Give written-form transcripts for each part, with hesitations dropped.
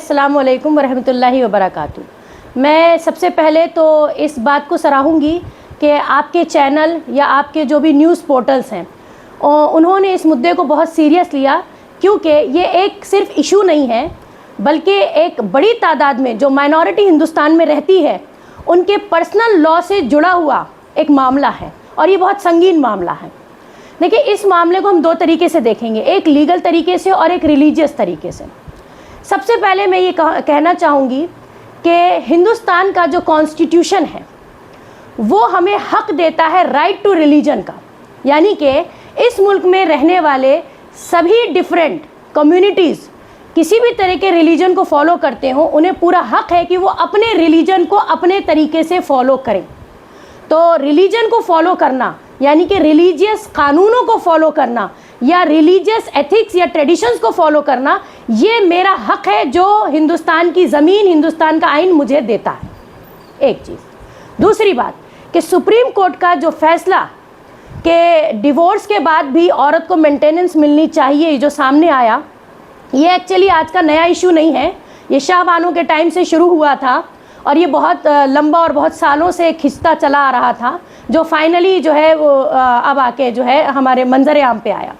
अस्सलामु अलैकुम वरहमतुल्लाहि वबरकातुहू। मैं सबसे पहले तो इस बात को सराहूँगी कि आपके चैनल या आपके जो भी न्यूज़ पोर्टल्स हैं उन्होंने इस मुद्दे को बहुत सीरियस लिया, क्योंकि ये एक सिर्फ इशू नहीं है बल्कि एक बड़ी तादाद में जो माइनॉरिटी हिंदुस्तान में रहती है उनके पर्सनल लॉ से जुड़ा हुआ एक मामला है और ये बहुत संगीन मामला है। देखिए, इस मामले को हम दो तरीके से देखेंगे, एक लीगल तरीके से और एक रिलीजियस तरीके से। सबसे पहले मैं ये कहना चाहूँगी कि हिंदुस्तान का जो कॉन्स्टिट्यूशन है वो हमें हक देता है राइट टू रिलीजन का, यानी कि इस मुल्क में रहने वाले सभी डिफरेंट कम्युनिटीज़ किसी भी तरह के रिलीजन को फॉलो करते हो, उन्हें पूरा हक है कि वो अपने रिलीजन को अपने तरीके से फॉलो करें। तो रिलीजन को फॉलो करना यानी कि रिलीजियस कानूनों को फॉलो करना या रिलीजियस एथिक्स या ट्रेडिशंस को फॉलो करना, ये मेरा हक है जो हिंदुस्तान की ज़मीन, हिंदुस्तान का आइन मुझे देता है। एक चीज़। दूसरी बात कि सुप्रीम कोर्ट का जो फैसला कि डिवोर्स के बाद भी औरत को मेंटेनेंस मिलनी चाहिए, जो सामने आया, ये एक्चुअली आज का नया इशू नहीं है, ये शाह बानो के टाइम से शुरू हुआ था और ये बहुत लंबा और बहुत सालों से खिंचता चला आ रहा था, जो फाइनली जो है वो अब आके जो है हमारे मंजर आम पे आया।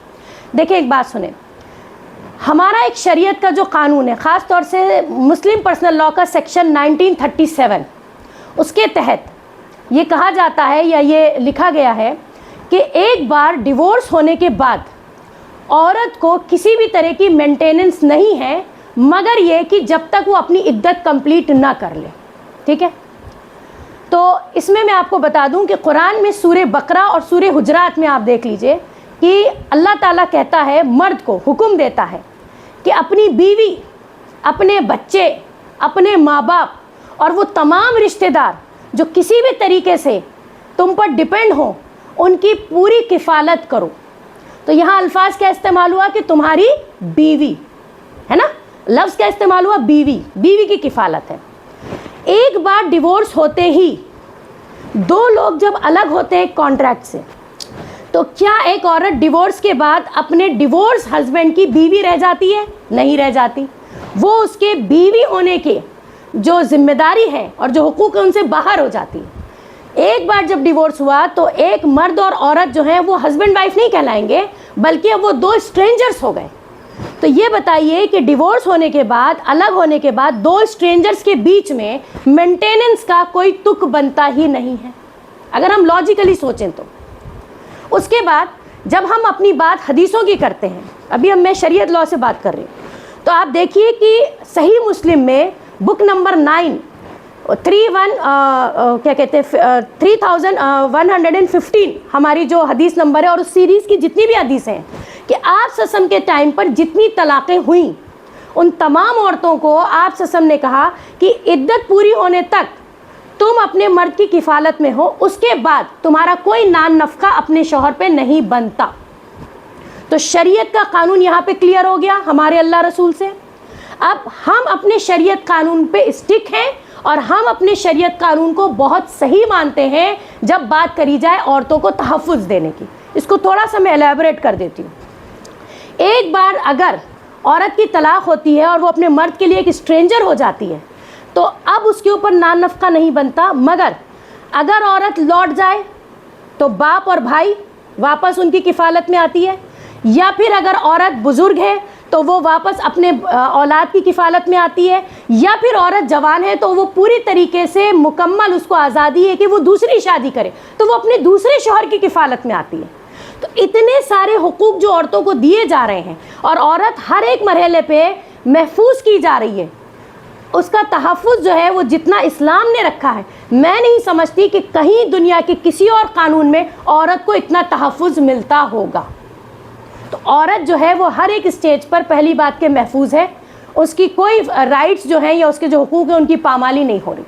देखिए, एक बात सुने, हमारा एक शरीयत का जो कानून है, ख़ास तौर से मुस्लिम पर्सनल लॉ का सेक्शन 1937, उसके तहत ये कहा जाता है या ये लिखा गया है कि एक बार डिवोर्स होने के बाद औरत को किसी भी तरह की मेंटेनेंस नहीं है, मगर ये कि जब तक वो अपनी इद्दत कंप्लीट ना कर ले। ठीक है, तो इसमें मैं आपको बता दूं कि कुरान में सूरे बकरा और सूरे हुजरात में आप देख लीजिए कि अल्लाह ताला कहता है, मर्द को हुक्म देता है कि अपनी बीवी, अपने बच्चे, अपने माँ बाप और वो तमाम रिश्तेदार जो किसी भी तरीके से तुम पर डिपेंड हो, उनकी पूरी किफ़ालत करो। तो यहाँ अल्फाज का इस्तेमाल हुआ कि तुम्हारी बीवी, है ना, लफ्ज़ का इस्तेमाल हुआ बीवी, बीवी की किफ़ालत है। एक बार डिवोर्स होते ही दो लोग जब अलग होते हैं कॉन्ट्रैक्ट से, तो क्या एक औरत डिवोर्स के बाद अपने डिवोर्स हस्बैंड की बीवी रह जाती है? नहीं रह जाती। वो उसके बीवी होने के जो जिम्मेदारी है और जो हुकूक है उनसे बाहर हो जाती है। एक बार जब डिवोर्स हुआ तो एक मर्द और औरत जो है वो हस्बैंड वाइफ नहीं कहलाएंगे, बल्कि अब वो दो स्ट्रेंजर्स हो गए। तो ये बताइए कि डिवोर्स होने के बाद, अलग होने के बाद दो स्ट्रेंजर्स के बीच में मेंटेनेंस का कोई तुक बनता ही नहीं है, अगर हम लॉजिकली सोचें तो। उसके बाद जब हम अपनी बात हदीसों की करते हैं, अभी मैं शरीयत लॉ से बात कर रही हूँ, तो आप देखिए कि सही मुस्लिम में बुक नंबर 9 3115 हमारी जो हदीस नंबर है, और उस सीरीज़ की जितनी भी हदीसें हैं कि आप ससम के टाइम पर जितनी तलाक़ें हुई, उन तमाम औरतों को आप ससम ने कहा कि इद्दत पूरी होने तक तुम अपने मर्द की किफ़ालत में हो, उसके बाद तुम्हारा कोई नान नफ़का अपने शौहर पे नहीं बनता। तो शरीयत का कानून यहाँ पे क्लियर हो गया हमारे अल्लाह रसूल से। अब हम अपने शरीयत कानून पे स्टिक हैं और हम अपने शरीयत कानून को बहुत सही मानते हैं जब बात करी जाए औरतों को तहफ़्फ़ुज़ देने की। इसको थोड़ा सा मैं एलैबोरेट कर देती हूँ। एक बार अगर औरत की तलाक होती है और वो अपने मर्द के लिए एक स्ट्रेंजर हो जाती है, तो अब उसके ऊपर नान नफ़का नहीं बनता, मगर अगर औरत लौट जाए तो बाप और भाई वापस उनकी किफ़ालत में आती है, या फिर अगर औरत बुज़ुर्ग है तो वो वापस अपने औलाद की किफ़ालत में आती है, या फिर औरत जवान है तो वो पूरी तरीके से मुकम्मल उसको आज़ादी है कि वो दूसरी शादी करे, तो वो अपने दूसरे शौहर की किफ़ालत में आती है। तो इतने सारे हुकूक जो औरतों को दिए जा रहे हैं और औरत हर एक मरहले पे महफूज की जा रही है, उसका तहफ़्फ़ुज़ जो है वो जितना इस्लाम ने रखा है, मैं नहीं समझती कि कहीं दुनिया के किसी और कानून में औरत को इतना तहफ़्फ़ुज़ मिलता होगा। तो औरत जो है वो हर एक स्टेज पर पहली बात के महफूज है, उसकी कोई राइट्स जो हैं या उसके जो हुकूक हैं उनकी पामाली नहीं हो रही।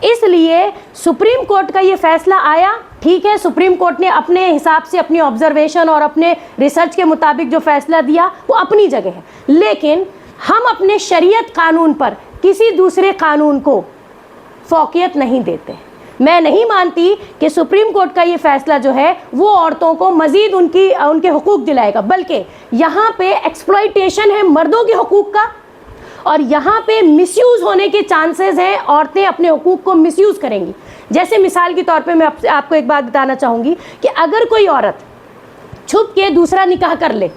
इसलिए सुप्रीम कोर्ट का ये फ़ैसला आया, ठीक है, सुप्रीम कोर्ट ने अपने हिसाब से अपनी ऑब्जर्वेशन और अपने रिसर्च के मुताबिक जो फ़ैसला दिया वो अपनी जगह है, लेकिन हम अपने शरीयत कानून पर किसी दूसरे कानून को फ़ौक़ियत नहीं देते। मैं नहीं मानती कि सुप्रीम कोर्ट का ये फ़ैसला जो है वो औरतों को मज़ीद उनके हुकूक दिलाएगा, बल्कि यहाँ पे एक्सप्लॉइटेशन है मर्दों के हुकूक का اور یہاں پہ مس یوز ہونے کے چانسز ہیں، عورتیں اپنے حقوق کو مس یوز کریں گی. جیسے مثال کے طور پہ میں آپ کو ایک بات بتانا چاہوں گی کہ اگر کوئی عورت چھپ کے دوسرا نکاح کر لے،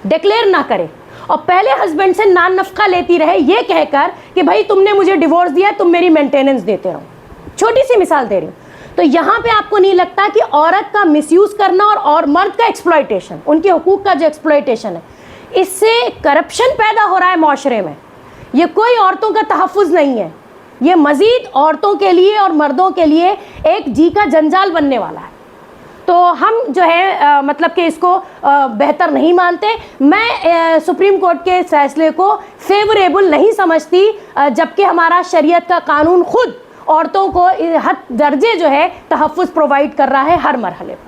ڈکلیئر نہ کرے، اور پہلے ہسبینڈ سے نان نفقہ لیتی رہے یہ کہہ کر کہ بھائی تم نے مجھے ڈیورس دیا، تم میری مینٹیننس دیتے رہو، چھوٹی سی مثال دے رہی ہوں، تو یہاں پہ آپ کو نہیں لگتا کہ عورت کا مس یوز کرنا اور مرد کا ایکسپلائٹیشن، ان کے حقوق کا جو ایکسپلائٹیشن ہے، اس سے کرپشن پیدا ہو رہا ہے معاشرے میں. یہ کوئی عورتوں کا تحفظ نہیں ہے، یہ مزید عورتوں کے لیے اور مردوں کے لیے ایک جی کا جنجال بننے والا ہے. تو ہم جو ہے مطلب کہ اس کو بہتر نہیں مانتے. میں سپریم کورٹ کے فیصلے کو فیوریبل نہیں سمجھتی، جبکہ ہمارا شریعت کا قانون خود عورتوں کو حد درجے جو ہے تحفظ پرووائڈ کر رہا ہے ہر مرحلے پر.